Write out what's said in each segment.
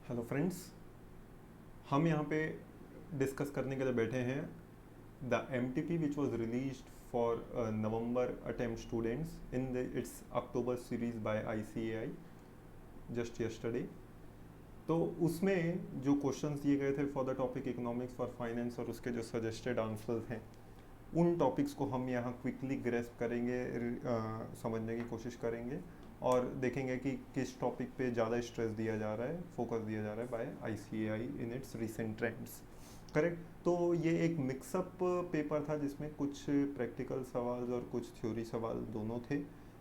Hello friends, हम यहाँ पे डिस्कस करने के लिए बैठे हैं the MTP which was released for November attempt students in its October series by ICAI just yesterday. तो उसमें जो क्वेश्चंस दिए गए थे for the topic economics for finance और उसके जो सजेस्टेड आंसर्स हैं उन टॉपिक्स को हम यहाँ क्विकली ग्रेस्प करेंगे, समझने की कोशिश करेंगे और देखेंगे कि किस टॉपिक पे ज़्यादा स्ट्रेस दिया जा रहा है, फोकस दिया जा रहा है by ICAI in its recent trends. Correct. तो ये एक मिक्सअप पेपर था जिसमें कुछ प्रैक्टिकल सवाल और कुछ थ्योरी सवाल दोनों थे।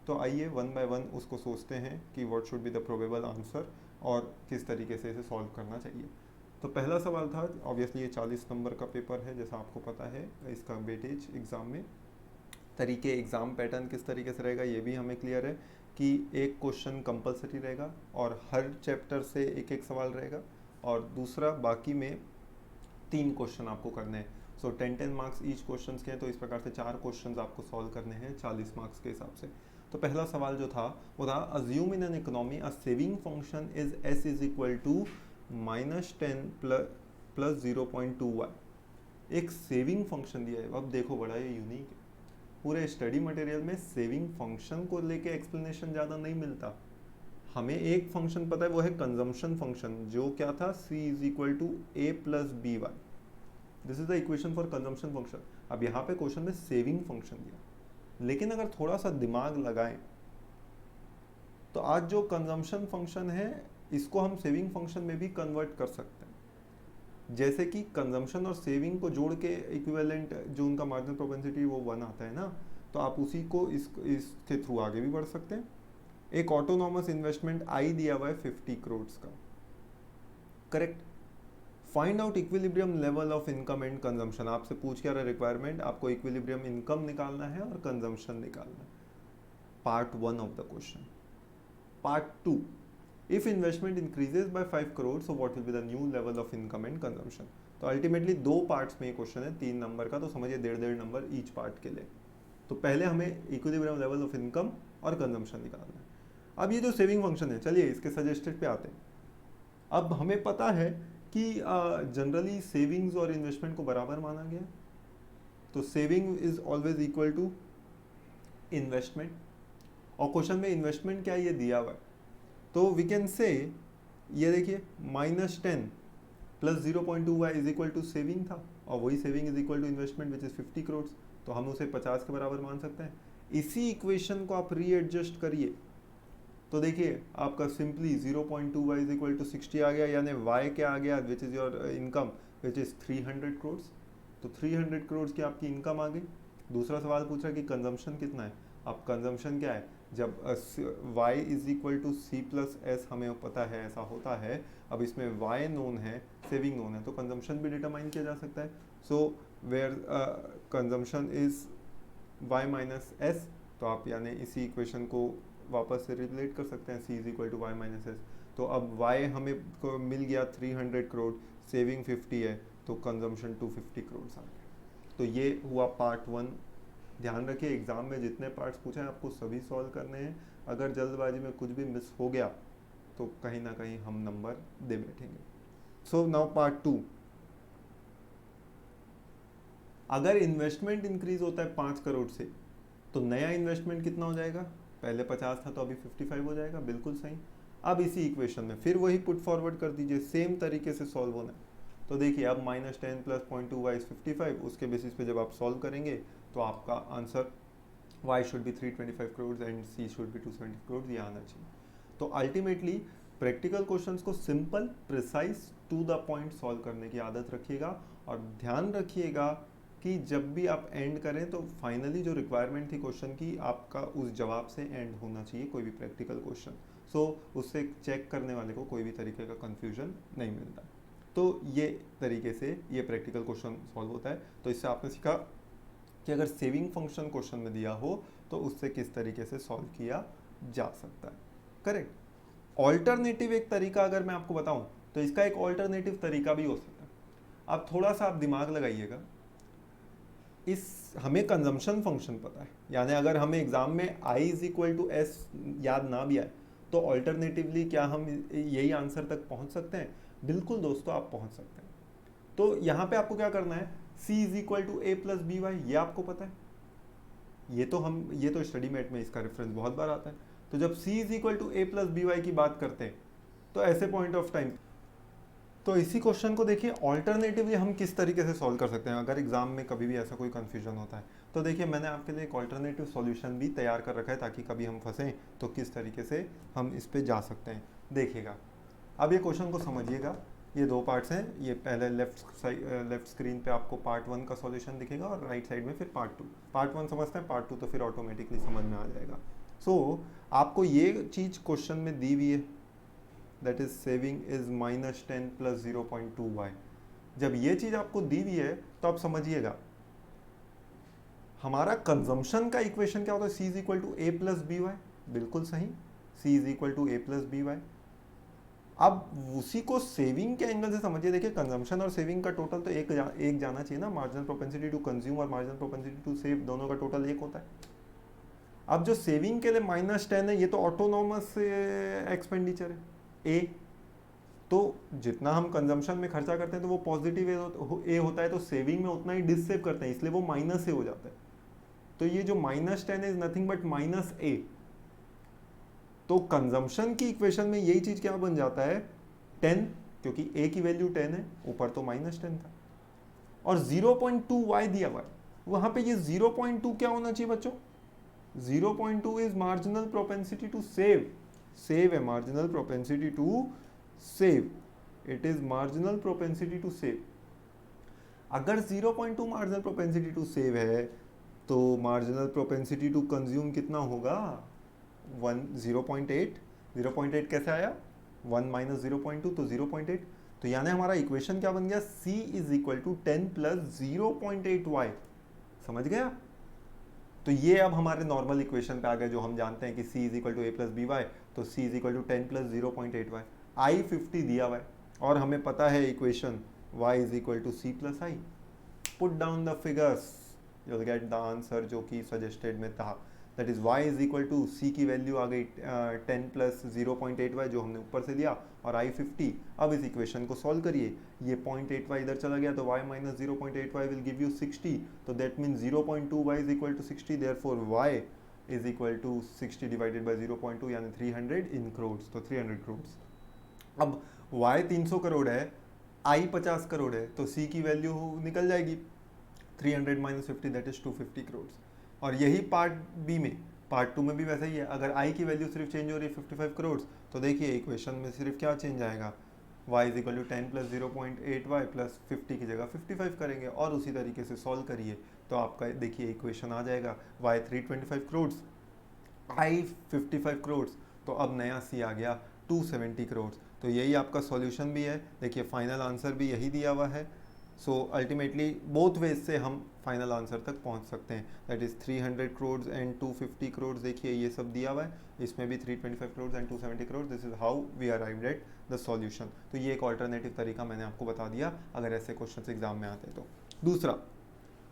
तो आइए वन बाय वन उसको सोचते हैं कि what should be the probable answer और किस तरीके से इसे सॉल्व करना चाहिए। तो पहला सवाल था, ऑब्वियसली ये 40 नंबर का पेपर है जैसा आपको पता है, इसका वेटेज एग्ज़ाम में तरीके एग्ज़ाम पैटर्न किस तरीके से रहेगा ये भी हमें क्लियर है कि एक क्वेश्चन कंपलसरी रहेगा और हर चैप्टर से एक एक सवाल रहेगा और दूसरा बाकी में 3 क्वेश्चन आपको करने हैं। सो 10 मार्क्स ईच क्वेश्चन के हैं, तो इस प्रकार से 4 क्वेश्चन आपको सॉल्व करने हैं 40 मार्क्स के हिसाब से। तो पहला सवाल जो था वो था, assume in an economy a saving function is S is equal to -10 plus 0.2y। एक सेविंग फंक्शन दिया है। अब देखो बड़ा ये यूनिक है, पूरे स्टडी मटेरियल में सेविंग फंक्शन को लेके एक्सप्लेनेशन ज़्यादा नहीं मिलता। हमें एक फंक्शन पता है, वो है कंजम्पशन फंक्शन, जो क्या था C is equal to A plus b y. This is the equation for consumption function. अब यहाँ पे क्वेश्चन में सेविंग फंक्शन दिया, लेकिन अगर थोड़ा सा दिमाग लगाएं तो आज जो कंजम्पशन फंक्शन है इसको हम सेविंग फंक्शन में भी कन्वर्ट कर सकते हैं। जैसे कि कंजम्पशन और सेविंग को जोड़ के इक्विवेलेंट जो उनका मार्जिनल प्रोपेंसिटी वो 1 आता है ना, तो आप उसी को इसके थ्रू आगे भी बढ़ सकते हैं। एक ऑटोनॉमस इन्वेस्टमेंट आई दिया हुआ है 50 करोड़ का। Correct. Find out equilibrium level of income and consumption. आपसे पूछ क्या रहा रिक्वायरमेंट, आपको इक्विलिब्रियम इनकम निकालना है और कंजम्पशन निकालना है। Part 1 of the question. Part 2, if investment increases by 5 crore so what will be the new level of income and consumption. तो अल्टीमेटली 2 पार्ट्स में ये क्वेश्चन है, 3 नंबर का, तो समझिए 1.5 नंबर ईच पार्ट के लिए। तो पहले हमें इक्विलिब्रियम लेवल ऑफ इनकम और कंजम्पशन निकालना है। अब ये जो सेविंग फंक्शन है, चलिए इसके सजेस्टेड पे आते हैं। अब हमें पता है कि जनरली सेविंग्स और इन्वेस्टमेंट को बराबर माना गया, तो saving is always equal to investment, और क्वेश्चन में इन्वेस्टमेंट क्या ये दिया हुआ है। तो वी कैन से, ये देखिए -10 plus 0.2y is equal to saving था, और वही saving is equal to investment which is 50 crore, तो हम उसे 50 के बराबर मान सकते हैं। इसी इक्वेशन को आप रीएडजस्ट करिए तो देखिए आपका simply 0.2y is equal to 60 आ गया, यानी y क्या आ गया, which is your income which is 300 crore. तो 300 करोड़ की आपकी इनकम आ गई। दूसरा सवाल पूछ रहा है कि कंजम्पशन कितना है। अब कंजम्पशन क्या है, जब y is equal to C plus s हमें पता है ऐसा होता है। अब इसमें y नोन है, सेविंग नोन है, तो कंजम्पशन भी डिटरमाइन किया जा सकता है। So where consumption is y minus s, तो आप यानी इसी इक्वेशन को वापस से रिलेट कर सकते हैं, C is equal to y minus s. तो अब y हमें को मिल गया 300 करोड़, सेविंग 50 है, तो कंजम्पशन 250 करोड़ आ गया। तो ये हुआ पार्ट 1। ध्यान रखिए एग्जाम में जितने पार्ट्स पूछे हैं आपको सभी सॉल्व करने हैं। अगर जल्दबाजी में कुछ भी मिस हो गया तो कहीं ना कहीं हम नंबर दे बैठेंगे। So now part 2। अगर इन्वेस्टमेंट इंक्रीज होता है 5 करोड़ से, तो नया इन्वेस्टमेंट कितना हो जाएगा, पहले 50 था तो अभी 55 हो जाएगा, बिल्कुल सही। अब इसी इक्वेशन में फिर वही पुट फॉरवर्ड कर दीजिए, सेम तरीके से सॉल्व होना है। तो देखिए अब -10 प्लस 0.2y इज 55, उसके बेसिस पे जब आप सॉल्व करेंगे तो आपका answer y should be 325 crore and c should be 270 crore, ये आना चाहिए। तो अल्टीमेटली प्रैक्टिकल क्वेश्चंस को simple, precise, to the point solve करने की आदत रखिएगा और ध्यान रखिएगा कि जब भी आप एंड करें तो फाइनली जो रिक्वायरमेंट थी क्वेश्चन की, आपका उस जवाब से एंड होना चाहिए कोई भी प्रैक्टिकल क्वेश्चन। सो उससे चेक करने वाले को कोई भी तरीके का कंफ्यूजन नहीं मिलता। तो ये तरीके से ये प्रैक्टिकल क्वेश्चन सॉल्व होता है। तो इससे आपने सीखा कि अगर सेविंग फंक्शन क्वेश्चन में दिया हो तो उससे किस तरीके से सॉल्व किया जा सकता है। करेक्ट। ऑल्टरनेटिव एक तरीका अगर मैं आपको बताऊं तो इसका एक ऑल्टरनेटिव तरीका भी हो सकता है। अब थोड़ा सा आप दिमाग लगाइएगा, हमें कंजम्पशन फंक्शन पता है, यानी अगर हमें एग्जाम में I is equal to s याद ना भी आए तो ऑल्टरनेटिवली क्या हम यही आंसर तक पहुंच सकते हैं? बिल्कुल दोस्तों, आप पहुंच सकते हैं। तो यहाँ पे आपको क्या करना है, c is equal to a plus b y, ये आपको पता है, ये तो स्टडी मेट में इसका रेफरेंस बहुत बार आता है। तो जब c is equal to a plus b y की बात करते हैं तो ऐसे पॉइंट ऑफ टाइम, तो इसी क्वेश्चन को देखिए ऑल्टरनेटिवली हम किस तरीके से सॉल्व कर सकते हैं अगर एग्जाम में कभी भी ऐसा कोई कंफ्यूजन होता है। तो देखिए मैंने आपके लिए एक ऑल्टरनेटिव सॉल्यूशन भी तैयार कर रखा है ताकि कभी हम फंसें तो किस तरीके से हम इस पे जा सकते हैं। देखिएगा, अब ये क्वेश्चन को समझिएगा, ये दो पार्ट्स हैं। ये पहले लेफ्ट स्क्रीन पे आपको पार्ट 1 का सॉल्यूशन दिखेगा और राइट साइड में फिर पार्ट 2। पार्ट 1 समझते हैं, पार्ट 2 तो फिर ऑटोमेटिकली समझ में आ जाएगा। सो आपको ये चीज़ क्वेश्चन में दी हुई है, that is saving is -10 plus 0.2y। जब ये चीज़ आपको दी हुई है तो आप समझिएगा हमारा कंजम्पशन का इक्वेशन क्या होता है, c is equal to a plus b y, बिल्कुल सही, c is equal to a plus b y. अब उसी को सेविंग के एंगल से समझिए, देखिए कंजम्पशन और सेविंग का टोटल तो एक जाना चाहिए ना, मार्जिनल प्रोपेंसिटी टू कंज्यूम और मार्जिनल प्रोपेंसिटी टू सेव दोनों का टोटल एक होता है। अब जो सेविंग के लिए -10 है, ये तो ऑटोनॉमस एक्सपेंडिचर है ए, तो जितना हम कंजम्पशन में खर्चा करते हैं तो वो पॉजिटिव ए होता है, तो सेविंग में उतना ही डिससेव करते हैं, इसलिए वो माइनस ए हो जाता है। तो ये जो -10 इज नथिंग बट -a, तो कंजम्पशन की इक्वेशन में यही चीज क्या बन जाता है 10, क्योंकि a की वैल्यू 10 है, ऊपर तो -10 था, और 0.2y दिया हुआ है, वहां पे ये 0.2 क्या होना चाहिए बच्चों, 0.2 is marginal propensity to save, save है, marginal propensity to save, it is marginal propensity to save. अगर 0.2 मार्जिनल प्रोपेंसिटी टू सेव है तो मार्जिनल प्रोपेंसिटी टू कंज्यूम कितना होगा 0.8। 0.8 कैसे आया, 1 माइनस 0.2 तो 0.8। तो यानी हमारा इक्वेशन क्या बन गया, c is equal to 10 plus 0.8y, समझ गया। तो ये अब हमारे नॉर्मल इक्वेशन पे आ गए, जो हम जानते हैं कि c is equal to a plus b y, तो c is equal to 10 plus 0.8y, i 50 दिया हुआ है और हमें पता है equation y is equal to c plus i. Put down the figures, you will get the answer जो कि सजेस्टेड में था, that is y is equal to c की वैल्यू आ गई 10 प्लस 0.8y जो हमने ऊपर से लिया, और i 50। अब इस इक्वेशन को सॉल्व करिए, ये 0.8y इधर चला गया तो y minus 0.8y will give you 60, तो that mean 0.2y is equal to 60, therefore y is equal to 60 divided by 0.2 यानी 300 इन करोड्स, तो 300 करोड्स। अब y 300 करोड़ है, i 50 करोड़ है, तो c की वैल्यू निकल जाएगी 300 माइनस 50 दैट इज 250 करोड़। और यही पार्ट बी में, पार्ट 2 में भी वैसा ही है, अगर i की वैल्यू सिर्फ चेंज हो रही है 55 करोड़, तो देखिए इक्वेशन में सिर्फ क्या चेंज आएगा, y is equal to 10 plus 0.8y plus 50 की जगह 55 करेंगे और उसी तरीके से सॉल्व करिए तो आपका देखिए इक्वेशन आ जाएगा, y 325 करोड़, i 55 करोड़, तो अब नया c आ गया 270 करोड़। तो यही आपका सॉल्यूशन भी है, देखिए फाइनल आंसर भी यही दिया हुआ है। सो अल्टीमेटली बोथ वेज से हम फाइनल आंसर तक पहुंच सकते हैं, that is 300 crore and 250 crore, देखिए ये सब दिया हुआ है, इसमें भी 325 crore and 270 crore, this is how we arrived at the solution. तो ये एक ऑल्टरनेटिव तरीका मैंने आपको बता दिया अगर ऐसे क्वेश्चन एग्जाम में आते हैं तो। दूसरा,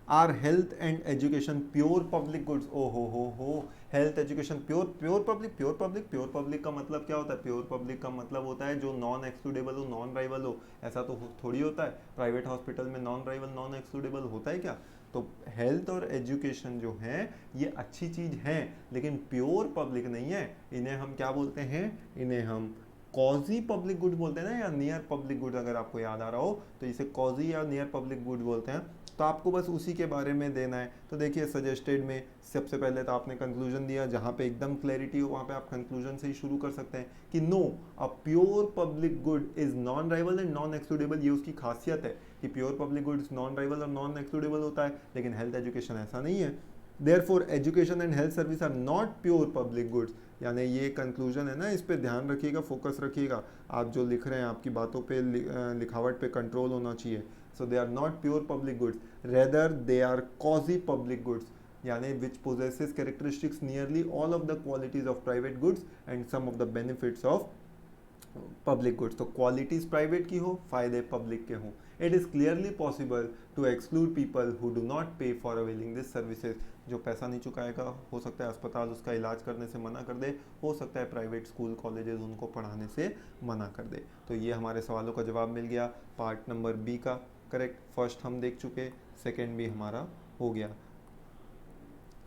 are health and education pure public goods, ओ हो, हेल्थ एजुकेशन प्योर पब्लिक का मतलब क्या होता है, प्योर पब्लिक का मतलब होता है जो नॉन एक्सक्लूडेबल हो, नॉन राइवल हो, ऐसा तो थोड़ी होता है, प्राइवेट हॉस्पिटल में नॉन राइवल नॉन एक्सक्लूडेबल होता है क्या। तो हेल्थ और एजुकेशन जो है ये अच्छी चीज है लेकिन प्योर पब्लिक नहीं है, इन्हें हम क्या बोलते हैं, इन्हें हम कॉजी पब्लिक गुड बोलते हैं ना, या नियर पब्लिक गुड, अगर आपको याद आ रहा हो तो इसे कॉजी या नियर पब्लिक गुड बोलते हैं। तो आपको बस उसी के बारे में देना है। तो देखिए सजेस्टेड में सबसे पहले तो आपने कंक्लूजन दिया, जहाँ पे एकदम क्लैरिटी हो वहाँ पे आप कंक्लूजन से ही शुरू कर सकते हैं कि no, a pure public good is non rival and non excludable. ये उसकी खासियत है कि pure public good non rival और नॉन एक्सक्लूडेबल होता है, लेकिन हेल्थ एजुकेशन ऐसा नहीं है। Therefore education and health service are not pure public goods. यानी ये कंक्लूजन है ना, इस पे ध्यान रखिएगा, फोकस रखिएगा, आप जो लिख रहे हैं आपकी बातों पे लिखावट पे कंट्रोल होना चाहिए। So they are not pure public goods, rather they are quasi public goods, यानी which possesses characteristics nearly all of the qualities of private goods and some of the benefits of public goods, तो qualities private की हो, फायदे public के हों। It is clearly possible to exclude people who do not pay for availing this services. जो पैसा नहीं चुकाएगा, हो सकता है अस्पताल उसका इलाज करने से मना कर दे, हो सकता है प्राइवेट स्कूल कॉलेजेस उनको पढ़ाने से मना कर दे। तो ये हमारे सवालों का जवाब मिल गया पार्ट नंबर बी का। करेक्ट, फर्स्ट हम देख चुके, सेकेंड भी हमारा हो गया।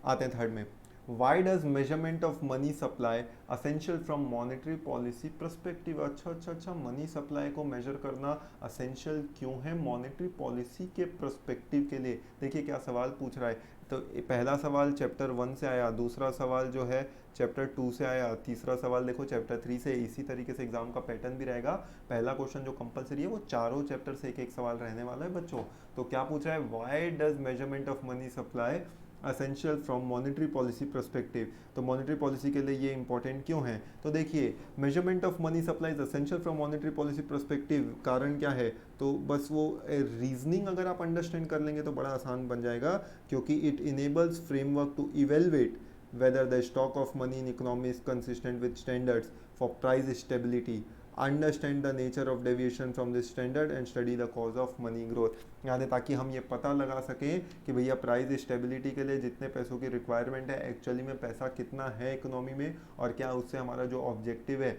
आते हैं थर्ड में, why does measurement of money supply essential from monetary policy perspective. अच्छा, मनी सप्लाई को मेजर करना असेंशियल क्यों है मॉनेटरी पॉलिसी के परस्पेक्टिव के लिए। देखिए क्या सवाल पूछ रहा है। तो पहला सवाल चैप्टर 1 से आया, दूसरा सवाल जो है चैप्टर 2 से आया, तीसरा सवाल देखो चैप्टर 3 से। इसी तरीके से एग्जाम का पैटर्न भी रहेगा। पहला क्वेश्चन जो कंपलसरी है वो चारों चैप्टर से एक एक सवाल रहने वाला है बच्चों। तो क्या पूछ रहा है, why does measurement of money supply essential from monetary policy perspective. तो मॉनेटरी पॉलिसी के लिए ये इंपॉर्टेंट क्यों है। तो देखिए, measurement of money supply is essential from monetary policy perspective, कारण क्या है, तो बस वो रीजनिंग अगर आप अंडरस्टैंड कर लेंगे तो बड़ा आसान बन जाएगा, क्योंकि it enables framework to evaluate whether the stock of money in economy is consistent with standards for price stability, understand the nature of deviation from this standard and study the cause of money growth। यानी ताकि हम ये पता लगा सकें कि भैया price stability के लिए जितने पैसों की रिक्वायरमेंट है, एक्चुअली में पैसा कितना है इकोनॉमी में, और क्या उससे हमारा जो ऑब्जेक्टिव है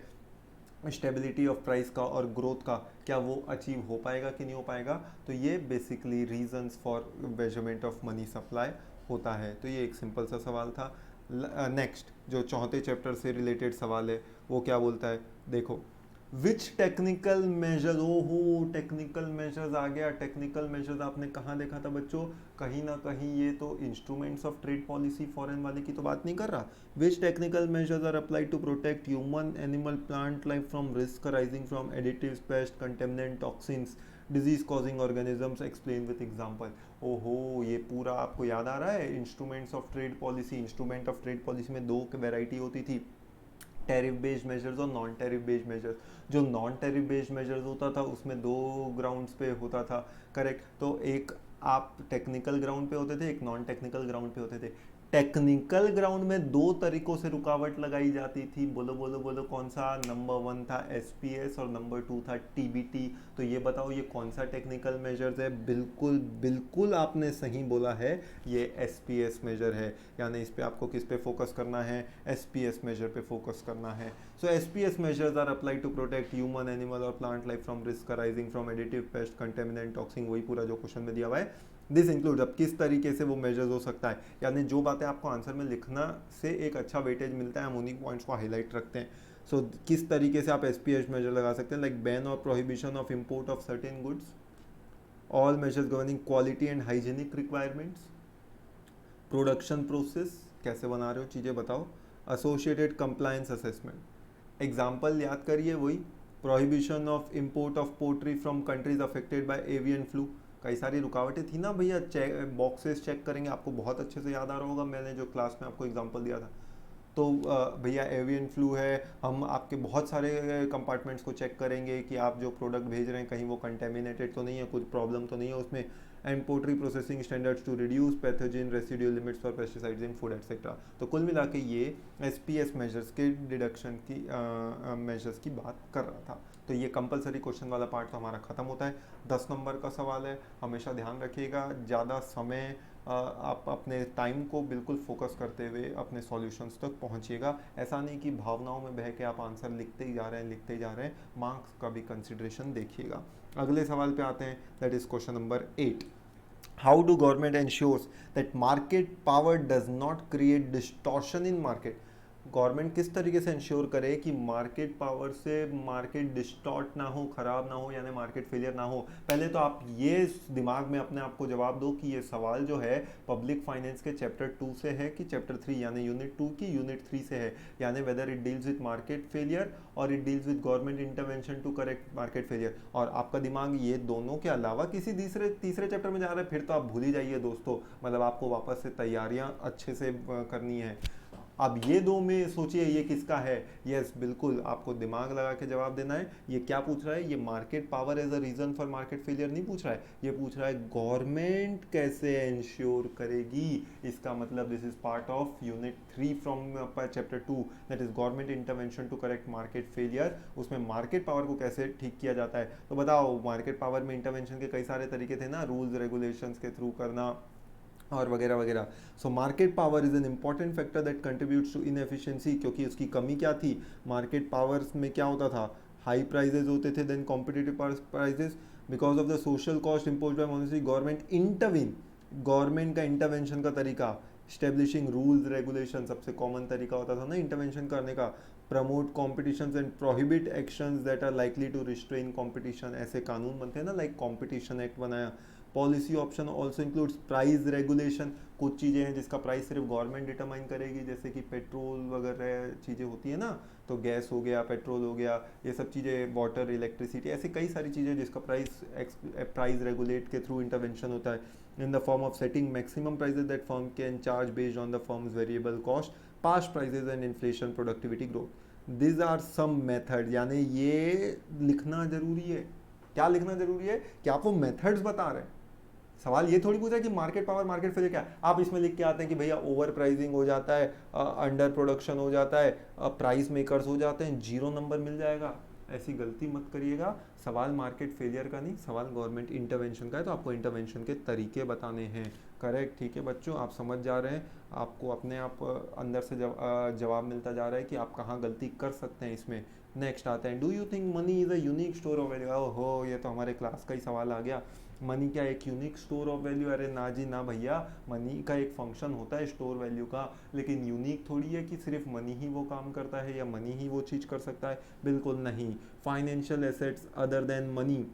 स्टेबिलिटी ऑफ प्राइस का और ग्रोथ का, क्या वो अचीव हो पाएगा कि नहीं हो पाएगा। तो ये basically reasons for measurement of money supply होता है। तो ये एक सिंपल सा सवाल था। नेक्स्ट जो चौथे चैप्टर से रिलेटेड सवाल है वो क्या बोलता है, देखो, विच टेक्निकल मेजर, हो टेक्निकल मेजर्स आ गया। टेक्निकल मेजर्स आपने कहाँ देखा था बच्चों, कहीं ना कहीं ये तो instruments of trade policy foreign वाले की तो बात नहीं कर रहा। Which technical measures are applied to protect human animal plant life from risk arising from additives, pest, contaminant, toxins, disease causing organisms, explain with example. ओहो, ये पूरा आपको याद आ रहा है। Instruments of trade policy, instrument of trade policy में दो वैरायटी होती थी, टैरिफ बेस्ड मेजर्स और नॉन टैरिफ बेस्ड मेजर्स। जो नॉन टैरिफ बेस्ड मेजर्स होता था उसमें दो ग्राउंड्स पे होता था। करेक्ट, तो एक आप टेक्निकल ग्राउंड पे होते थे, एक नॉन टेक्निकल ग्राउंड पे होते थे। टेक्निकल ग्राउंड में दो तरीकों से रुकावट लगाई जाती थी, बोलो बोलो बोलो कौन सा। नंबर 1 था एसपीएस और नंबर 2 था टीबीटी। तो ये बताओ ये कौन सा टेक्निकल मेजर्स है। बिल्कुल बिल्कुल आपने सही बोला है, ये एसपीएस मेजर है। यानी इस पे आपको किस पे फोकस करना है, एसपीएस मेजर पे फोकस करना है। So SPS measures are applied to protect human animal और plant life from risk arising from additive, pest, contaminant, toxin, वही पूरा जो क्वेश्चन में दिया हुआ है। दिस इंक्लूड, अब किस तरीके से वो मेजर्स हो सकता है, यानी जो बातें आपको आंसर में लिखना से एक अच्छा वेटेज मिलता है, हम उन्हीं पॉइंट्स को हाईलाइट रखते हैं। सो किस तरीके से आप एसपीएस मेजर लगा सकते हैं, लाइक बैन और prohibition of import of certain goods, all measures governing quality and hygienic requirements, production process, कैसे बना रहे हो चीज़ें बताओ, एसोसिएटेड कंप्लायंस असेसमेंट। एग्जाम्पल याद करिए वही, prohibition of import of poultry from countries affected by avian flu. कई सारी रुकावटें थी ना भैया, बॉक्सेस चेक करेंगे, आपको बहुत अच्छे से याद आ रहा होगा, मैंने जो क्लास में आपको एग्जांपल दिया था। तो भैया एवियन फ्लू है, हम आपके बहुत सारे कंपार्टमेंट्स को चेक करेंगे कि आप जो प्रोडक्ट भेज रहे हैं कहीं वो कंटेमिनेटेड तो नहीं है, कुछ प्रॉब्लम तो नहीं है उसमें, and poultry processing standards to reduce pathogen residual limits for pesticides in food etcetera. तो कुल मिला के ये एसपीएस मेजर्स के डिडक्शन की मेजर्स की बात कर रहा था। तो ये कंपलसरी क्वेश्चन वाला पार्ट तो हमारा खत्म होता है। 10 नंबर का सवाल है, हमेशा ध्यान रखिएगा, ज़्यादा समय आप अपने टाइम को बिल्कुल फोकस करते हुए अपने सॉल्यूशंस तक पहुंचिएगा। ऐसा नहीं कि भावनाओं में बह के आप आंसर लिखते ही जा रहे हैं, मार्क्स का भी कंसिडरेशन देखिएगा। अगले सवाल पे आते हैं, that is question number 8। How do government ensures that market power does not create distortion in market. Government किस तरीके से इंश्योर करे कि मार्केट पावर से मार्केट डिस्टॉर्ट ना हो, खराब ना हो, यानी मार्केट फेलियर ना हो। पहले तो आप ये दिमाग में अपने आप को जवाब दो कि ये सवाल जो है पब्लिक फाइनेंस के चैप्टर 2 से है कि चैप्टर 3 यानी यूनिट 2 की यूनिट 3 से है, यानी whether it deals with market failure और it deals with government intervention to correct market failure. और आपका दिमाग ये दोनों के अलावा किसी तीसरे चैप्टर में जा रहा है, फिर तो आप भूल ही जाइए दोस्तों। मतलब आपको वापस से तैयारियां अच्छे से करनी है। अब ये दो में सोचिए ये किसका है। यस बिल्कुल, आपको दिमाग लगा के जवाब देना है। ये क्या पूछ रहा है, ये market power as a reason for market failure नहीं पूछ रहा है, ये पूछ रहा है गवर्नमेंट कैसे इंश्योर करेगी। इसका मतलब this is part of unit 3 from chapter 2, that is government intervention to correct market failure. उसमें मार्केट पावर को कैसे ठीक किया जाता है। तो बताओ, मार्केट पावर में इंटरवेंशन के कई सारे तरीके थे ना, रूल्स रेगुलेशंस के थ्रू करना और वगैरह वगैरह। So market power is an important factor that contributes to inefficiency, क्योंकि उसकी कमी क्या थी, मार्केट पावर्स में क्या होता था, हाई प्राइजेज होते थे, then competitive prices. Because of the social cost impose by monetary government intervene, government का इंटरवेंशन का तरीका, स्टेब्लिशिंग रूल्स रेगुलेशन, सबसे कॉमन तरीका होता था ना इंटरवेंशन करने का। Promote competition and prohibit actions that are likely to restrain competition, ऐसे कानून बनते हैं ना, लाइक कॉम्पिटिशन एक्ट बनाया। Policy option also includes price regulation, कुछ चीज़ें हैं जिसका प्राइस सिर्फ गवर्नमेंट डिटरमाइन करेगी, जैसे कि पेट्रोल वगैरह चीज़ें होती है ना, तो गैस हो गया, पेट्रोल हो गया, ये सब चीज़ें, वाटर, इलेक्ट्रिसिटी, ऐसी कई सारी चीज़ें जिसका प्राइस रेगुलेट के थ्रू इंटरवेंशन होता है। In the form of setting maximum prices that firm can charge based on the firm's variable cost, past prices and inflation, productivity growth. This are some method, यानी ये लिखना जरूरी है। क्या लिखना जरूरी है कि आप वो मेथड्स बता रहे हैं। सवाल ये थोड़ी पूछा कि मार्केट पावर मार्केट फेलियर क्या है। आप इसमें लिख के आते हैं कि भैया ओवर प्राइसिंग हो जाता है, अंडर प्रोडक्शन हो जाता है, प्राइस मेकर्स हो जाते हैं, 0 नंबर मिल जाएगा। ऐसी गलती मत करिएगा। सवाल मार्केट फेलियर का नहीं, सवाल गवर्नमेंट इंटरवेंशन का है, तो आपको इंटरवेंशन के तरीके बताने हैं। करेक्ट, ठीक है बच्चों, आप समझ जा रहे हैं, आपको अपने आप अंदर से जवाब मिलता जा रहा है कि आप कहाँ गलती कर सकते हैं इसमें। नेक्स्ट आते हैं, do you think money is a unique store of value. ओहो, ये तो हमारे क्लास का ही सवाल आ गया। मनी क्या एक यूनिक स्टोर ऑफ वैल्यू? अरे ना जी ना भैया, मनी का एक फंक्शन होता है स्टोर वैल्यू का, लेकिन यूनिक थोड़ी है कि सिर्फ मनी ही वो काम करता है या मनी ही वो चीज़ कर सकता है। बिल्कुल नहीं। Financial assets other than money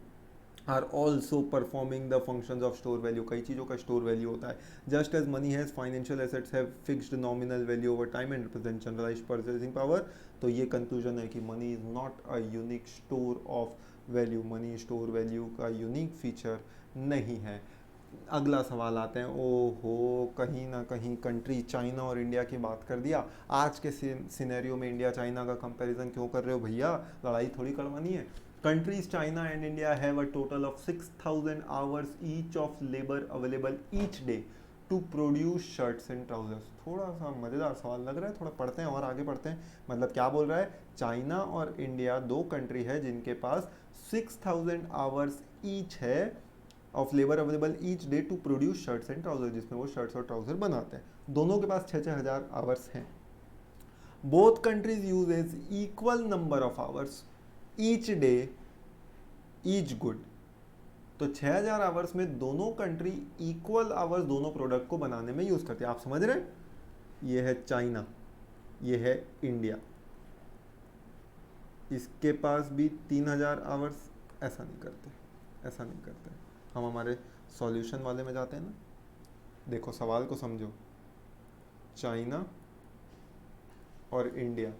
are also performing the functions of store value. कई चीज़ों का स्टोर वैल्यू होता है। Just as money has, financial assets have fixed nominal value over time and represent generalised purchasing power. तो ये conclusion है कि money is not a unique store of value, money store value का unique feature नहीं है। अगला सवाल आते हैं। ओहो, कहीं ना कहीं कंट्री चाइना और इंडिया की बात कर दिया। आज के सिनेरियो में इंडिया चाइना का कंपैरिजन क्यों कर रहे हो भैया, लड़ाई थोड़ी करवानी है। Countries China and India have a total of 6000 hours each of labour available each day to produce shirts and trousers. थोड़ा सा मज़ेदार सवाल लग रहा है, थोड़ा पढ़ते हैं और आगे पढ़ते हैं। मतलब क्या बोल रहा है, चाइना और इंडिया दो कंट्री है जिनके पास 6000 आवर्स ईच है of labour available each day to produce shirts and trouser, जिसमें वो शर्ट्स और ट्राउजर बनाते हैं। दोनों के पास 6,000 आवर्स हैं। Both countries use as equal number of hours each day each good. तो 6,000 आवर्स में दोनों कंट्री इक्वल आवर्स दोनों प्रोडक्ट को बनाने में यूज करते हैं। आप समझ रहे हैं? ये है चाइना, ये है इंडिया। इसके पास भी 3,000 आवर्स। ऐसा नहीं करते, ऐसा नहीं करते। हम हमारे सॉल्यूशन वाले में जाते हैं ना। देखो सवाल को समझो, चाइना और इंडिया।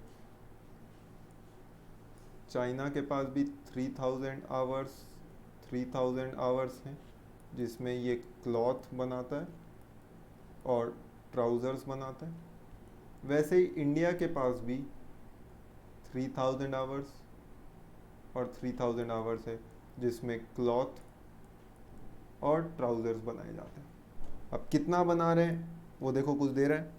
चाइना के पास भी 3,000 आवर्स हैं, जिसमें ये क्लॉथ बनाता है और ट्राउज़र्स बनाता है। वैसे ही इंडिया के पास भी 3,000 आवर्स और 3,000 आवर्स है, जिसमें क्लॉथ और ट्राउज़र्स बनाए जाते हैं। अब कितना बना रहे हैं वो देखो, कुछ दे रहा है।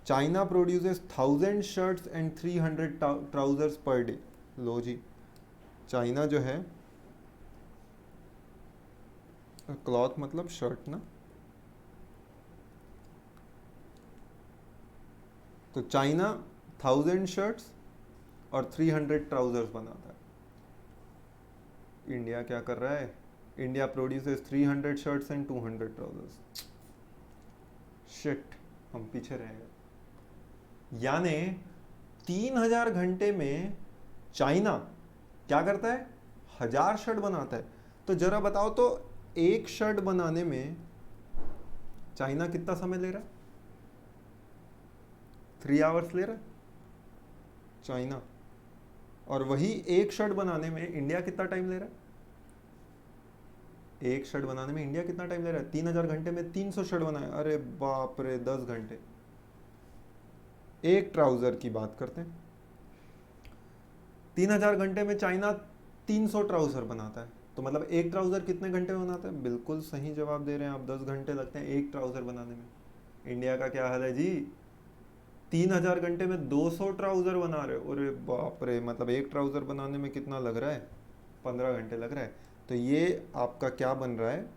China produces 1000 shirts and 300 trousers per day. लो जी, चाइना जो है, क्लॉथ मतलब शर्ट ना, तो चाइना 1000 शर्ट्स और 300 ट्राउजर्स बनाता है। इंडिया क्या कर रहा है, India produces 300 shirts and 200 trousers. Shit, हम पीछे रह गए। यानी 3,000 घंटे में चाइना क्या करता है, 1000 शर्ट बनाता है। तो जरा बताओ तो, एक शर्ट बनाने में चाइना कितना समय ले रहा है? 3 आवर्स ले रहा है चाइना। और वही एक शर्ट बनाने में इंडिया कितना टाइम ले रहा है? एक शर्ट बनाने में इंडिया कितना टाइम ले रहा है? 3,000 घंटे में 300 शर्ट बनाए। अरे बाप रे, 10 घंटे। एक ट्राउजर की बात करते हैं। 3000 घंटे में चाइना 300 ट्राउजर बनाता है, तो मतलब एक ट्राउजर कितने घंटे में बनाता है? बिल्कुल सही जवाब दे रहे हैं आप, 10 घंटे लगते हैं एक ट्राउजर बनाने में। इंडिया का क्या हाल है जी? 3000 घंटे में 200 ट्राउजर बना रहे हो, अरे बाप रे, मतलब एक ट्राउजर बनाने में कितना लग रहा है? 15 घंटे लग रहा है। तो ये आपका क्या बन रहा है?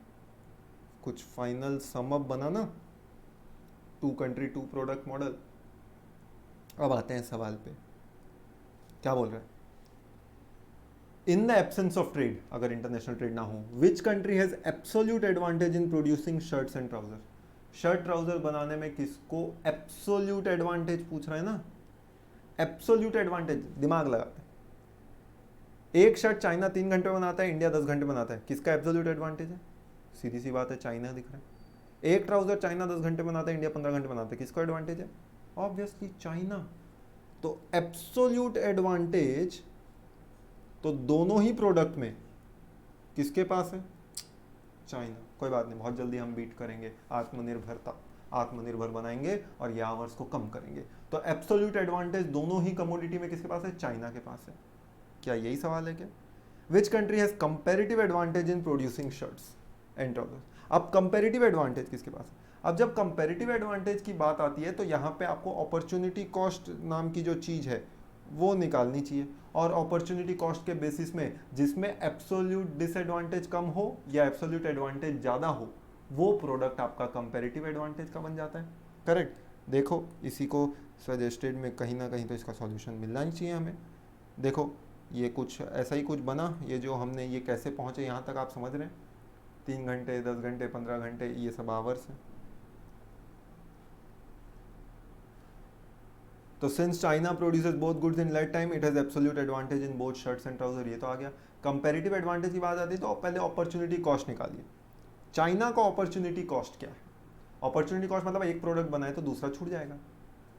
कुछ फाइनल सम अप बना ना, 2 कंट्री 2 प्रोडक्ट मॉडल। अब आते हैं सवाल पे, क्या बोल रहा है? In the absence of trade, अगर इंटरनेशनल ट्रेड ना हो, which country has absolute advantage in producing shirts and trouser? Shirt trouser बनाने में किसको एब्सोल्यूट एडवांटेज पूछ रहा है ना? एब्सोल्यूट एडवांटेज, दिमाग लगाते हैं। एक शर्ट चाइना 3 घंटे बनाता है, इंडिया 10 घंटे बनाता है, किसका एब्सोल्यूट एडवांटेज है? सीधी सी बात है, चाइना दिख रहा है। एक ट्राउजर चाइना 10 घंटे बनाता है, इंडिया 15 घंटे बनाता है, किसका एडवांटेज है? Obviously China. तो एब्सोल्यूट एडवांटेज तो दोनों ही प्रोडक्ट में किसके पास है? चाइना। कोई बात नहीं, बहुत जल्दी हम बीट करेंगे, आत्मनिर्भर बनाएंगे और ये आवर्स को कम करेंगे। तो एब्सोल्यूट एडवांटेज दोनों ही कमोडिटी में किसके पास है? चाइना के पास है। क्या यही सवाल है क्या? Which country has comparative advantage in producing shirts and trousers? अब कंपेरेटिव एडवांटेज किसके पास है? अब जब कंपेरेटिव एडवांटेज की बात आती है तो यहाँ पे आपको अपॉर्चुनिटी कॉस्ट नाम की जो चीज़ है वो निकालनी चाहिए, और अपॉर्चुनिटी कॉस्ट के बेसिस में जिसमें एब्सोल्यूट डिसएडवांटेज कम हो या एब्सोल्यूट एडवांटेज ज़्यादा हो, वो प्रोडक्ट आपका कंपेरेटिव एडवांटेज का बन जाता है। करेक्ट। देखो इसी को सजेस्टेड में कहीं ना कहीं तो इसका सॉल्यूशन मिलना ही चाहिए हमें। देखो ये कुछ ऐसा ही कुछ बना, ये जो हमने ये कैसे पहुँचे यहाँ तक आप समझ रहे हैं? 3 घंटे 10 घंटे 15 घंटे ये सब आवर्स हैं। तो since China produces both goods in late time, it has absolute advantage in both shirts and trouser, ये तो आ गया। कंपैरेटिव एडवांटेज की बात आती है तो पहले अपॉर्चुनिटी कॉस्ट निकालिए। चाइना का अपॉर्चुनिटी कॉस्ट क्या है? अपॉर्चुनिटी कॉस्ट मतलब एक प्रोडक्ट बनाए तो दूसरा छूट जाएगा।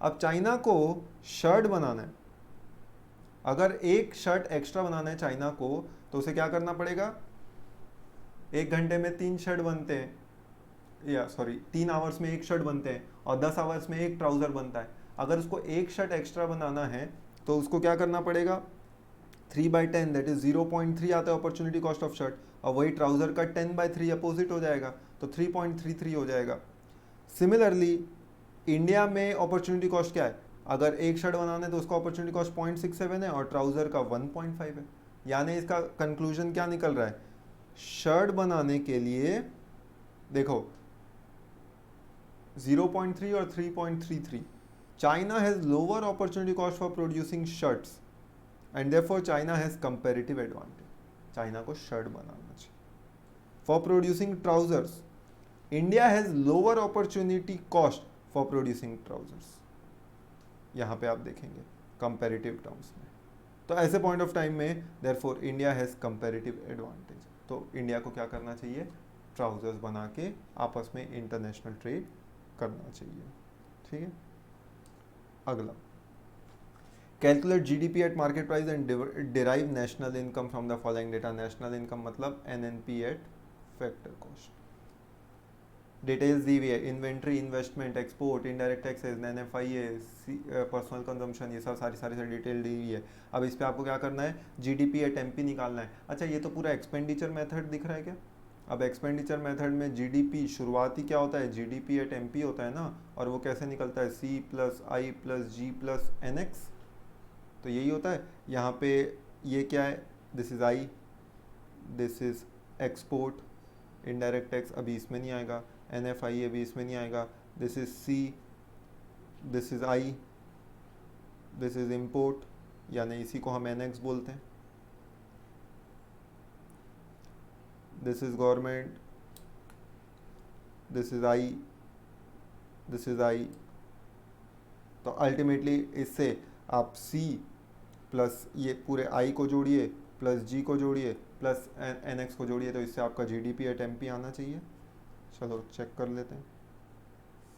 अब चाइना को शर्ट बनाना है, अगर एक शर्ट एक्स्ट्रा बनाना है चाइना को, तो उसे क्या करना पड़ेगा? 1 घंटे में 3 शर्ट बनते हैं, या सॉरी 3 आवर्स में एक शर्ट बनते हैं, और 10 आवर्स में एक ट्राउजर बनता है। अगर उसको एक शर्ट एक्स्ट्रा बनाना है तो उसको क्या करना पड़ेगा? 3/10 दैट इज 0.3 आता है अपॉर्चुनिटी कॉस्ट ऑफ शर्ट, और वही ट्राउजर का 10/3 अपोजिट हो जाएगा, तो 3.33 हो जाएगा। सिमिलरली इंडिया में अपॉर्चुनिटी कॉस्ट क्या है? अगर एक शर्ट बनाना है तो उसका अपॉर्चुनिटी कॉस्ट 0.67 है और ट्राउजर का 1.5 है। यानी इसका कंक्लूजन क्या निकल रहा है? शर्ट बनाने के लिए देखो 0.3 और 3.33, China has lower opportunity cost for producing shirts and therefore China has comparative advantage. China को शर्ट बनाना चाहिए। For producing trousers, India has lower opportunity cost for producing trousers. यहाँ पे आप देखेंगे comparative terms में। तो ऐसे पॉइंट ऑफ टाइम में therefore India has comparative advantage. तो इंडिया को क्या करना चाहिए? ट्राउजर्स बना के आपस में इंटरनेशनल ट्रेड करना चाहिए। ठीक है, अगला, calculate GDP at market price and derive national income from the following data. National income मतलब NNP at factor cost. Details दी हुई है, inventory, investment, export, indirect taxes, NFIA, personal consumption, ये सब सारी डिटेल दी हुई है। अब इस पर आपको क्या करना है? जीडीपी एट एमपी निकालना है। अच्छा ये तो पूरा एक्सपेंडिचर मेथड दिख रहा है क्या? अब एक्सपेंडिचर मेथड में जीडीपी शुरुआती क्या होता है? जीडीपी एट एमपी होता है ना, और वो कैसे निकलता है? सी प्लस आई प्लस जी प्लस एन एक्स, तो यही होता है। यहाँ पे ये क्या है? This is I, this is export, indirect tax अभी इसमें नहीं आएगा, एन एफ आई अभी इसमें नहीं आएगा, this is C, this is I, this is import, यानी इसी को हम एन एक्स बोलते हैं। This is government, this is I, this is I. तो अल्टीमेटली इससे आप सी प्लस ये पूरे आई को जोड़िए, प्लस जी को जोड़िए, प्लस एन एक्स को जोड़िए, तो इससे आपका जीडीपी एट एमपी आना चाहिए। चलो चेक कर लेते हैं।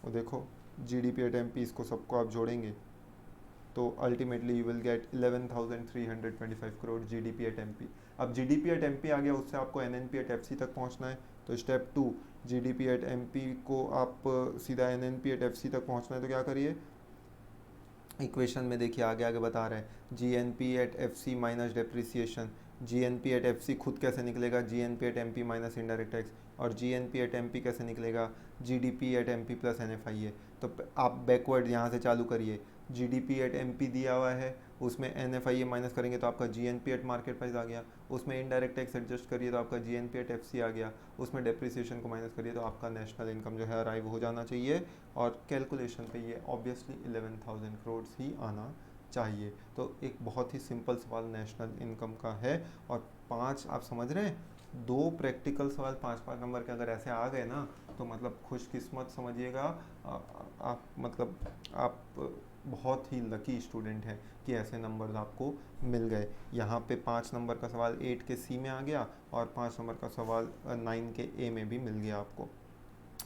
वो देखो जीडीपी एट एमपी, इसको सबको आप जोड़ेंगे तो ultimately you will gate 11,325 crore GDP at MP. अब जीडीपी एट एमपी आ गया, उससे आपको एनएनपी एट एफसी तक पहुंचना है। तो स्टेप 2, जीडीपी एट एमपी को आप सीधा एनएनपी एट एफसी तक पहुंचना है, तो क्या करिए? इक्वेशन में देखिए आगे आगे बता रहे हैं G N P at F C minus depreciation, G N P at F C खुद कैसे निकलेगा, G N P at M P minus indirect tax, और G N P at M P कैसे निकलेगा, G D P at M P plus N F I A. तो आप backward यहाँ से चालू करिए, G D P at M P दिया हुआ है, उसमें N F I A minus करेंगे तो आपका G N P at market price आ गया, उसमें इनडायरेक्ट टैक्स एडजस्ट करिए तो आपका G N P at F C आ गया, उसमें डेप्रिसिएशन को माइनस करिए तो आपका नेशनल इनकम जो है अराइव हो जाना चाहिए, और कैलकुलेशन पे ये ऑब्वियसली 11,000 करोड़ ही आना चाहिए। तो एक बहुत ही सिंपल सवाल नेशनल इनकम का है, और 5 आप समझ रहे हैं, 2 प्रैक्टिकल सवाल 5-5 नंबर के अगर ऐसे आ गए ना तो मतलब खुशकिस्मत समझिएगा, आप मतलब आप बहुत ही लकी स्टूडेंट हैं कि ऐसे नंबर आपको मिल गए। यहाँ पे 5 नंबर का सवाल 8 के सी में आ गया, और 5 नंबर का सवाल 9 के ए में भी मिल गया आपको।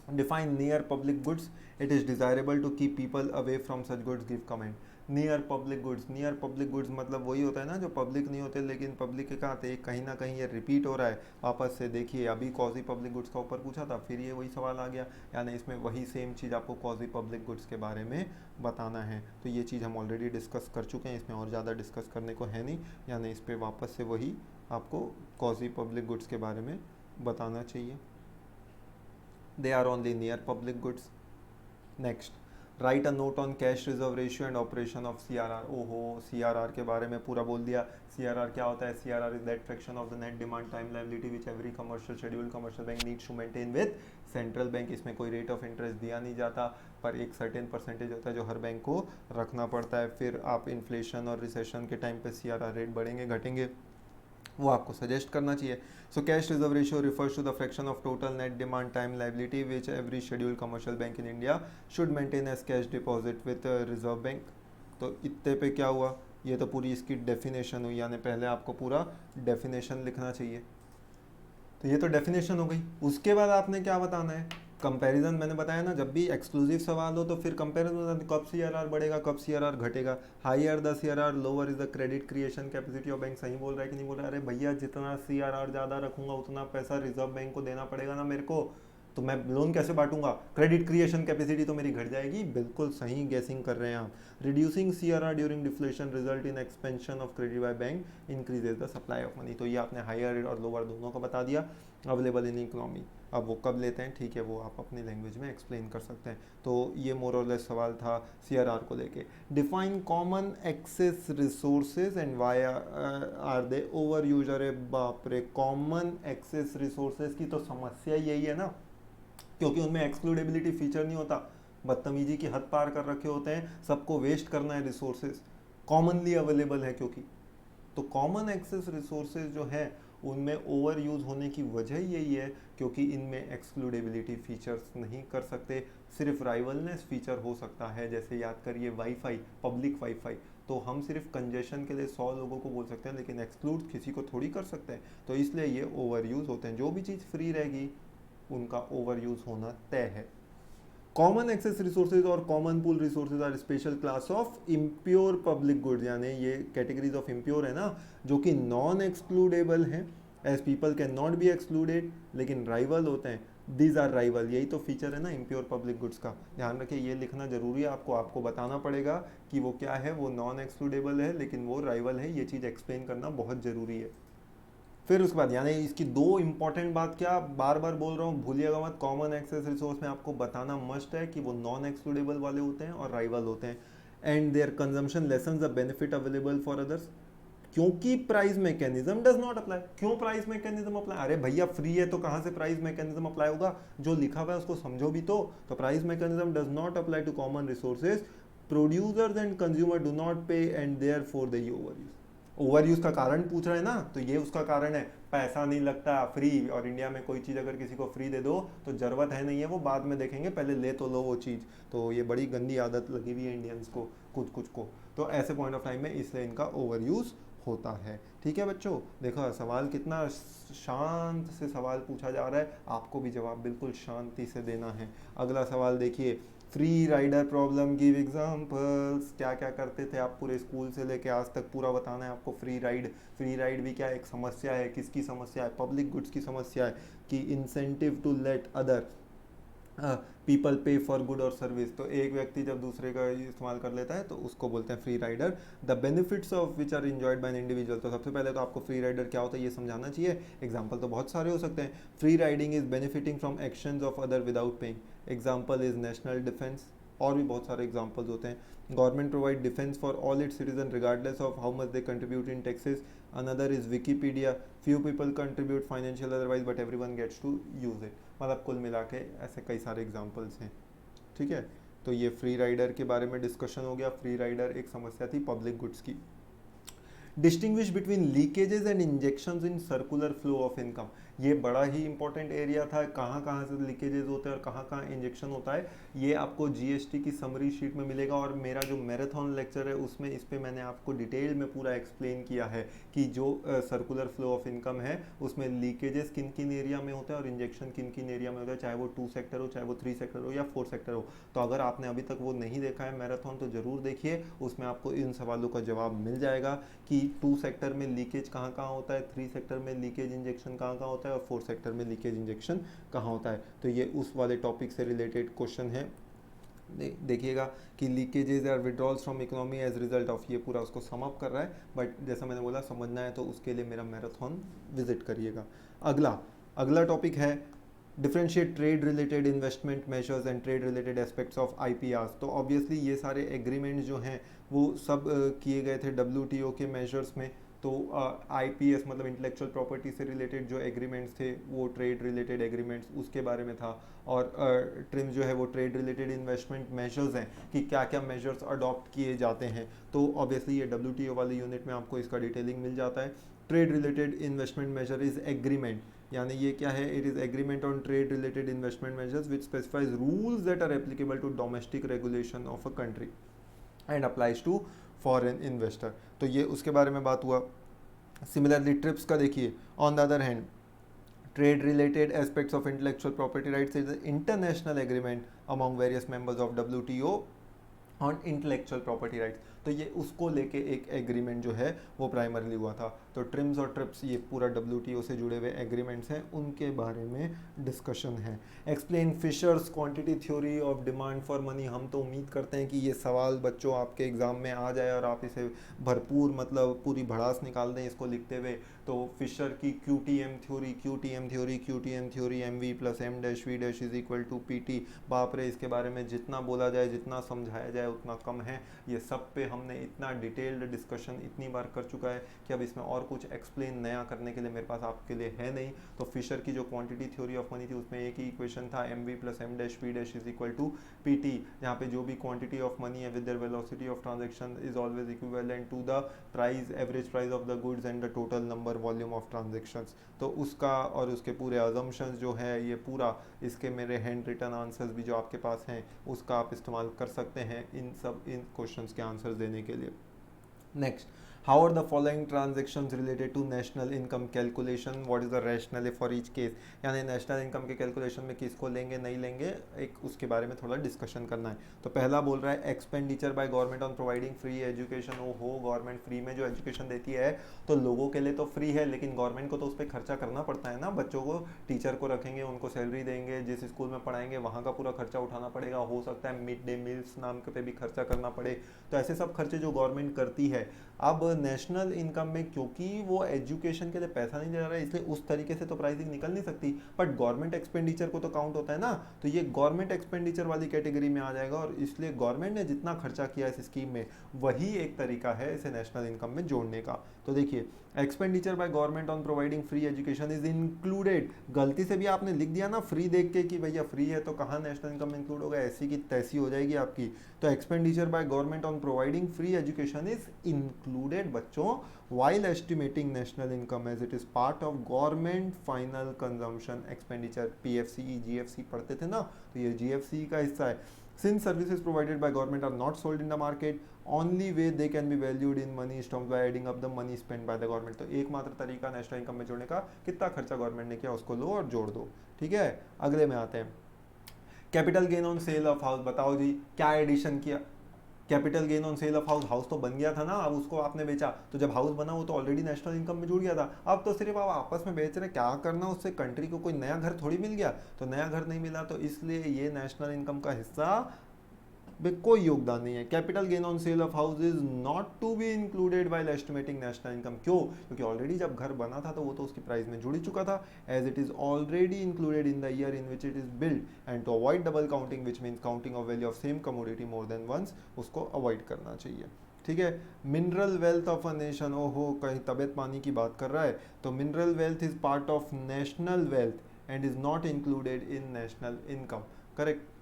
Define near public goods. It is desirable to keep people away from such goods. Give comment. Near public goods, near public goods मतलब वही होता है ना जो पब्लिक नहीं होते लेकिन पब्लिक के कहाँ थे, कहीं ना कहीं ये रिपीट हो रहा है वापस से। देखिए अभी कॉजी पब्लिक गुड्स का ऊपर पूछा था, फिर ये वही सवाल आ गया, यानी इसमें वही सेम चीज़ आपको कॉजी पब्लिक गुड्स के बारे में बताना है। तो ये चीज़ हम ऑलरेडी डिस्कस कर चुके हैं, इसमें और ज़्यादा डिस्कस करने को है नहीं, यानी इस पर वापस से वही आपको कॉजी पब्लिक गुड्स के बारे में बताना चाहिए। They are only near public goods. Next, write a note on cash reserve ratio and operation of CRR. ओहो, CRR के बारे में पूरा बोल दिया। CRR क्या होता है? CRR is that fraction of the net demand time liability which every commercial scheduled commercial bank needs to maintain with central bank. इसमें कोई रेट ऑफ इंटरेस्ट दिया नहीं जाता, पर एक सर्टेन परसेंटेज होता है जो हर बैंक को रखना पड़ता है। फिर आप इन्फ्लेशन और रिसेशन के टाइम पे CRR रेट बढ़ेंगे घटेंगे वो आपको सजेस्ट करना चाहिए। So cash reserve ratio refers to the fraction of total net demand time liability which every scheduled commercial bank in India should maintain as cash deposit with reserve bank. तो इतने पे क्या हुआ, ये तो पूरी इसकी डेफिनेशन हुई, यानी पहले आपको पूरा डेफिनेशन लिखना चाहिए। तो ये तो डेफिनेशन हो गई, उसके बाद आपने क्या बताना है, कंपैरिजन। मैंने बताया ना जब भी एक्सक्लूसिव सवाल हो तो फिर कंपैरिजन, कब CRR बढ़ेगा कब CRR घटेगा। Higher the CRR lower is the credit creation capacity of bank. सही बोल रहा है कि नहीं बोल रहा है? अरे भैया जितना CRR ज़्यादा रखूंगा उतना पैसा रिजर्व बैंक को देना पड़ेगा ना मेरे को, तो मैं लोन कैसे बांटूंगा, क्रेडिट क्रिएशन कैपेसिटी तो मेरी घट जाएगी। बिल्कुल सही गेसिंग कर रहे हैं आप। Reducing CRR during deflation result in expansion of credit by bank increases the supply of money. तो ये आपने हायर और लोअर दोनों का बता दिया। अवेलेबल इन इकोनॉमी, अब वो कब लेते हैं, ठीक है, वो आप अपनी लैंग्वेज में एक्सप्लेन कर सकते हैं। तो ये मोर और लेस सवाल था CRR को लेके। Define common access resources and why are they over use. अरे बाप रे, कॉमन एक्सेस रिसोर्सेज की तो समस्या यही है ना, क्योंकि उनमें एक्सक्लूडेबिलिटी फीचर नहीं होता, बदतमीजी की हद पार कर रखे होते हैं, सबको वेस्ट करना है रिसोर्सेज, कॉमनली अवेलेबल है क्योंकि। तो कॉमन एक्सेस रिसोर्सेज जो है उनमें ओवर यूज़ होने की वजह यही है क्योंकि इनमें एक्सक्लूडेबिलिटी फीचर्स नहीं कर सकते, सिर्फ राइवलनेस फीचर हो सकता है। जैसे याद करिए वाईफाई, पब्लिक वाईफाई, तो हम सिर्फ कंजेशन के लिए 100 लोगों को बोल सकते हैं लेकिन एक्सक्लूड किसी को थोड़ी कर सकते हैं। तो इसलिए ये ओवर यूज़ होते हैं, जो भी चीज़ फ्री रहेगी उनका ओवर यूज़ होना तय है। कॉमन एक्सेस रिसोर्सेज और common pool resources are special class of impure public goods, यानी ये कैटेगरीज ऑफ इम्प्योर है ना, जो कि नॉन एक्सक्लूडेबल हैं, as people can not be excluded, लेकिन राइवल होते हैं। दीज आर राइवल, यही तो फीचर है ना इम्प्योर पब्लिक गुड्स का। ध्यान रखिए, ये लिखना जरूरी है आपको बताना पड़ेगा कि वो क्या है, वो नॉन एक्सक्लूडेबल है लेकिन वो राइवल है, ये चीज़ एक्सप्लेन करना बहुत ज़रूरी है। फिर उसके बाद यानी इसकी 2 इंपॉर्टेंट बात, क्या बार बार बोल रहा हूँ भूलिएगा मत, कॉमन एक्सेस रिसोर्स में आपको बताना मस्ट है कि वो नॉन एक्सक्लूडेबल वाले होते हैं और राइवल होते हैं। And their consumption lessens the benefit available for others, क्योंकि price mechanism does not apply. क्यों प्राइस मैकेनिज्म अप्लाई? अरे भैया फ्री है तो कहाँ से प्राइस मैकेनिज्म अप्लाई होगा, जो लिखा हुआ है उसको समझो भी तो price mechanism does not apply to common resources, producers and consumer do not pay and therefore the overuse. Overuse का कारण पूछ रहे हैं ना, तो ये उसका कारण है, पैसा नहीं लगता फ्री, और इंडिया में कोई चीज़ अगर किसी को फ्री दे दो तो जरूरत है नहीं है, वो बाद में देखेंगे, पहले ले तो लो वो चीज़। तो ये बड़ी गंदी आदत लगी हुई है इंडियंस को, कुछ को। तो ऐसे पॉइंट ऑफ टाइम में इसलिए इनका ओवर यूज होता है। ठीक है बच्चों, देखो सवाल कितना शांत से सवाल पूछा जा रहा है, आपको भी जवाब बिल्कुल शांति से देना है। अगला सवाल देखिए, free rider problem, give examples. क्या क्या करते थे आप पूरे स्कूल से लेके आज तक, पूरा बताना है आपको। फ्री राइड भी क्या एक समस्या है, किसकी समस्या है, पब्लिक गुड्स की समस्या है कि incentive to let other people pay for good और सर्विस, तो एक व्यक्ति जब दूसरे का इस्तेमाल कर लेता है तो उसको बोलते हैं free rider. The benefits of which are enjoyed by an individual, तो सबसे पहले तो आपको फ्री राइडर क्या होता है ये समझाना चाहिए। एग्जाम्पल तो बहुत सारे हो सकते हैं। Free riding is benefiting from actions of other without paying, example is national defence, और भी बहुत सारे एग्जाम्पल्स होते हैं। Government provide defence for all its citizen regardless of how much they contribute in taxes, another is Wikipedia, few people contribute financial otherwise but everyone gets to use it. मतलब कुल मिला के ऐसे कई सारे एग्जाम्पल्स हैं, ठीक है। तो ये फ्री राइडर के बारे में डिस्कशन हो गया। फ्री राइडर एक समस्या थी पब्लिक गुड्स की। Distinguish between leakages and injections in circular flow of income, ये बड़ा ही इंपॉर्टेंट एरिया था। कहाँ कहाँ से लीकेजेस होते हैं और कहाँ कहाँ इंजेक्शन होता है, ये आपको जीएसटी की समरी शीट में मिलेगा। और मेरा जो मैराथन लेक्चर है उसमें इस पर मैंने आपको डिटेल में पूरा एक्सप्लेन किया है कि जो सर्कुलर फ्लो ऑफ इनकम है उसमें लीकेजेस किन किन एरिया में होता है और इंजेक्शन किन किन एरिया में होता है, चाहे वो 2 सेक्टर हो, चाहे वो 3 सेक्टर हो या 4 सेक्टर हो। तो अगर आपने अभी तक वो नहीं देखा है मैराथन तो ज़रूर देखिए, उसमें आपको इन सवालों का जवाब मिल जाएगा कि 2 सेक्टर में लीकेज कहाँ कहाँ होता है, 3 सेक्टर में लीकेज इंजेक्शन कहाँ कहाँ होता है और 4 सेक्टर में लीकेज इंजेक्शन कहाँ होता है। तो ये उस वाले टॉपिक से रिलेटेड क्वेश्चन है। देखिएगा कि leakages are withdrawals from economy as result of, ये पूरा उसको सम अप कर रहा है। बट जैसा मैंने बोला समझना है तो उसके लिए मेरा मैराथन विजिट करिएगा। अगला टॉपिक है differentiate trade related investment measures and trade related aspects of IPR. तो ऑब्वियसली ये सारे एग्रीमेंट जो हैं वो सब किए गए थे डब्ल्यूटीओ के मेजर्स में। तो आईपीएस मतलब इंटेलेक्चुअल प्रॉपर्टी से रिलेटेड जो एग्रीमेंट्स थे वो ट्रेड रिलेटेड एग्रीमेंट्स उसके बारे में था। और ट्रिम जो है वो ट्रेड रिलेटेड इन्वेस्टमेंट मेजर्स हैं कि क्या क्या मेजर्स अडॉप्ट किए जाते हैं। तो ऑब्वियसली ये डब्ल्यूटीओ वाली यूनिट में आपको इसका डिटेलिंग मिल जाता है। Trade related investment measure is agreement, यानी ये क्या है, it is agreement on trade related investment measures which specifies rules that are applicable to domestic regulation of a country and applies to foreign investor. तो ये उसके बारे में बात हुआ। सिमिलरली ट्रिप्स का देखिए, on the other hand trade related aspects of intellectual property rights is international agreement among various members of WTO on intellectual property rights. तो ये उसको लेके एक एग्रीमेंट जो है वो प्राइमरली हुआ था। तो ट्रिम्स और ट्रिप्स ये पूरा डब्ल्यूटीओ से जुड़े हुए एग्रीमेंट्स हैं, उनके बारे में डिस्कशन है। Explain Fisher's quantity theory of demand for money. हम तो उम्मीद करते हैं कि ये सवाल बच्चों आपके एग्जाम में आ जाए और आप इसे भरपूर मतलब पूरी भड़ास निकाल दें इसको लिखते हुए। तो फिशर की QTM theory M V plus M dash V dash is equal to P T. बाप रे, इसके बारे में जितना बोला जाए जितना समझाया जाए उतना कम है। ये सब पे हमने इतना डिटेल्ड डिस्कशन इतनी बार कर चुका है कि अब इसमें और कुछ एक्सप्लेन नया करने के लिए मेरे पास आपके लिए है नहीं। तो फिशर की जो क्वांटिटी थ्योरी ऑफ मनी थी उसमें एक ही इक्वेशन था, M V plus M dash V dash is equal to P T, जहाँ पे जो भी क्वांटिटी ऑफ मनी है with their velocity of transaction is always equivalent to the price, average price of the goods and the total number volume of transactions. तो उसका और उसके पूरे अजम्पशंस जो है ये पूरा, इसके मेरे हैंड रिटन आंसर्स भी जो आपके पास हैं उसका आप इस्तेमाल कर सकते हैं इन क्वेश्चंस के आंसर्स देने के लिए। Next, how are the following transactions related to national income calculation, what is the rationale for each case, यानी नेशनल इनकम के कैलकुलेशन में किसको लेंगे नहीं लेंगे, एक उसके बारे में थोड़ा डिस्कशन करना है। तो पहला बोल रहा है expenditure by government on providing free education. ओ हो, गवर्नमेंट फ्री में जो एजुकेशन देती है तो लोगों के लिए तो फ्री है लेकिन गवर्नमेंट को तो उस पर खर्चा करना पड़ता है ना। बच्चों को, टीचर को रखेंगे, उनको सैलरी देंगे, जिस स्कूल में पढ़ाएंगे वहाँ का पूरा खर्चा उठाना पड़ेगा। हो सकता है मिड डे मील्स नाम के पे भी खर्चा करना पड़े। तो ऐसे सब खर्चे जो गवर्नमेंट करती है। अब नेशनल इनकम में क्योंकि वो एजुकेशन के लिए पैसा नहीं दे रहा है इसलिए उस तरीके से तो प्राइसिंग निकल नहीं सकती, बट गवर्नमेंट एक्सपेंडिचर को तो काउंट होता है ना। तो ये गवर्नमेंट एक्सपेंडिचर वाली कैटेगरी में आ जाएगा और इसलिए गवर्नमेंट ने जितना खर्चा किया इस स्कीम में वही एक तरीका है इसे नेशनल इनकम में जोड़ने का। तो देखिए, expenditure by government on providing free education is included. गलती से भी आपने लिख दिया ना फ्री देख के कि भैया फ्री है तो कहाँ नेशनल इनकम में इंक्लूड होगा, ऐसी की तैसी हो जाएगी आपकी। तो expenditure by government on providing free education is included बच्चों while estimating national income as it is part of government final consumption expenditure। PFCE GFC पढ़ते थे ना, तो ये GFCE का हिस्सा है। Since services provided by government are not sold in the market, only way they can be valued in money terms by adding up the money spent by the government। तो एकमात्र तरीका नेशनल इनकम में जोड़ने का, कितना खर्चा government ने किया उसको लो और जोड़ दो। ठीक है, अगले में आते हैं। Capital gain on sale of house. बताओ जी क्या एडिशन किया, capital gain on sale of house, house तो बन गया था ना, अब उसको आपने बेचा, तो जब हाउस बना वो तो ऑलरेडी नेशनल इनकम में जुड़ गया था, अब तो सिर्फ आप आपस में बेच रहे, क्या करना उससे, कंट्री को कोई नया घर थोड़ी मिल गया, तो नया घर नहीं मिला, तो इसलिए ये नेशनल इनकम का हिस्सा में कोई योगदान नहीं है। Capital gain on sale of house is not to be included while estimating national income. क्यों? क्योंकि ऑलरेडी जब घर बना था तो वो तो उसकी प्राइस में जुड़ ही चुका था, as it is already included in the year in which it is build, and to avoid double counting which means counting of value of same commodity more than once, उसको अवॉइड करना चाहिए। ठीक है। Mineral wealth of a nation, ओहो कहीं तबियत पानी की बात कर रहा है, तो mineral wealth is part of national wealth and is not included in national income. Correct.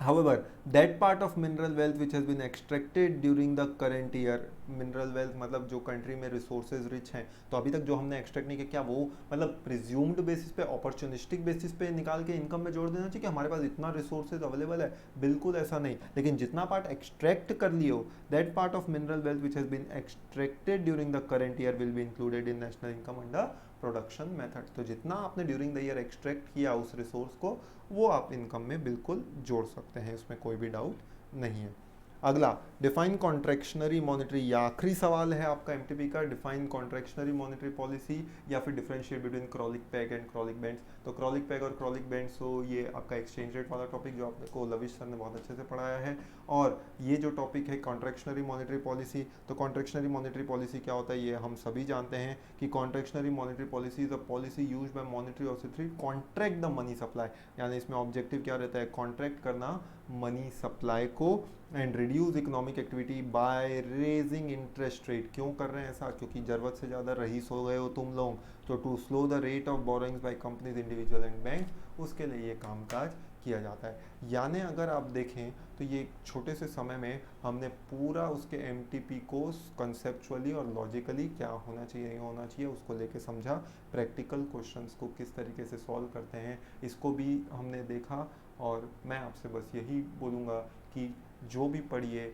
However, that part of mineral wealth which has been extracted during the current year, mineral wealth मतलब जो country में resources rich हैं, तो अभी तक जो हमने extract नहीं किया, क्या वो मतलब प्रिज्यूम्ड बेसिस पे, अपॉर्चुनिस्टिक बेसिस पे निकाल के इनकम में जोड़ देना चाहिए कि हमारे पास इतना रिसोर्सेज अवेलेबल है? बिल्कुल ऐसा नहीं, लेकिन जितना पार्ट एक्सट्रैक्ट कर लियो, that part of mineral wealth which has been extracted during the current year will be included in national income under production method. तो जितना आपने ड्यूरिंग द ईयर एक्सट्रैक्ट किया उस रिसोर्स को, वो आप इनकम में बिल्कुल जोड़ सकते हैं, इसमें कोई भी डाउट नहीं है। अगला, डिफाइन कॉन्ट्रैक्शनरी मॉनेटरी, ये आखिरी सवाल है आपका एमटीपी का। डिफाइन कॉन्ट्रैक्शनरी मॉनेटरी पॉलिसी या फिर differentiate between crawling peg and crawling bands. तो क्रॉलिक पैग और क्रॉलिक बैंड्स, तो ये आपका एक्सचेंज रेट वाला टॉपिक जो आपको लविश सर ने बहुत अच्छे से पढ़ाया है। और ये जो टॉपिक है कॉन्ट्रैक्शनरी मॉनेटरी पॉलिसी, तो कॉन्ट्रैक्शनरी मॉनेटरी पॉलिसी क्या होता है ये हम सभी जानते हैं कि contractionary monetary policy is a policy used by monetary authority contract the money supply. यानी इसमें ऑब्जेक्टिव क्या रहता है? कॉन्ट्रैक्ट करना मनी सप्लाई को, and reduce economic activity by raising interest rate. क्यों कर रहे हैं ऐसा? क्योंकि ज़रूरत से ज़्यादा रईस हो गए हो तुम लोग, तो to slow the rate of borrowings by companies individual and bank, उसके लिए ये कामकाज किया जाता है। यानी अगर आप देखें तो ये छोटे से समय में हमने पूरा उसके एमटीपी को कंसेप्चुअली और लॉजिकली क्या होना चाहिए नहीं होना चाहिए उसको लेके समझा, प्रैक्टिकल क्वेश्चंस को किस तरीके से सॉल्व करते हैं इसको भी हमने देखा। और मैं आपसे बस यही बोलूँगा कि जो भी पढ़िए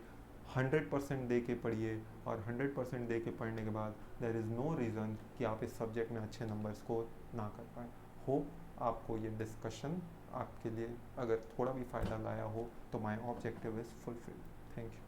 100% दे के पढ़िए, और 100% दे के पढ़ने के बाद देयर इज़ नो रीज़न कि आप इस सब्जेक्ट में अच्छे नंबर स्कोर ना कर पाएँ। होप आपको ये डिस्कशन आपके लिए अगर थोड़ा भी फ़ायदा लाया हो तो my objective is fulfil. Thank you.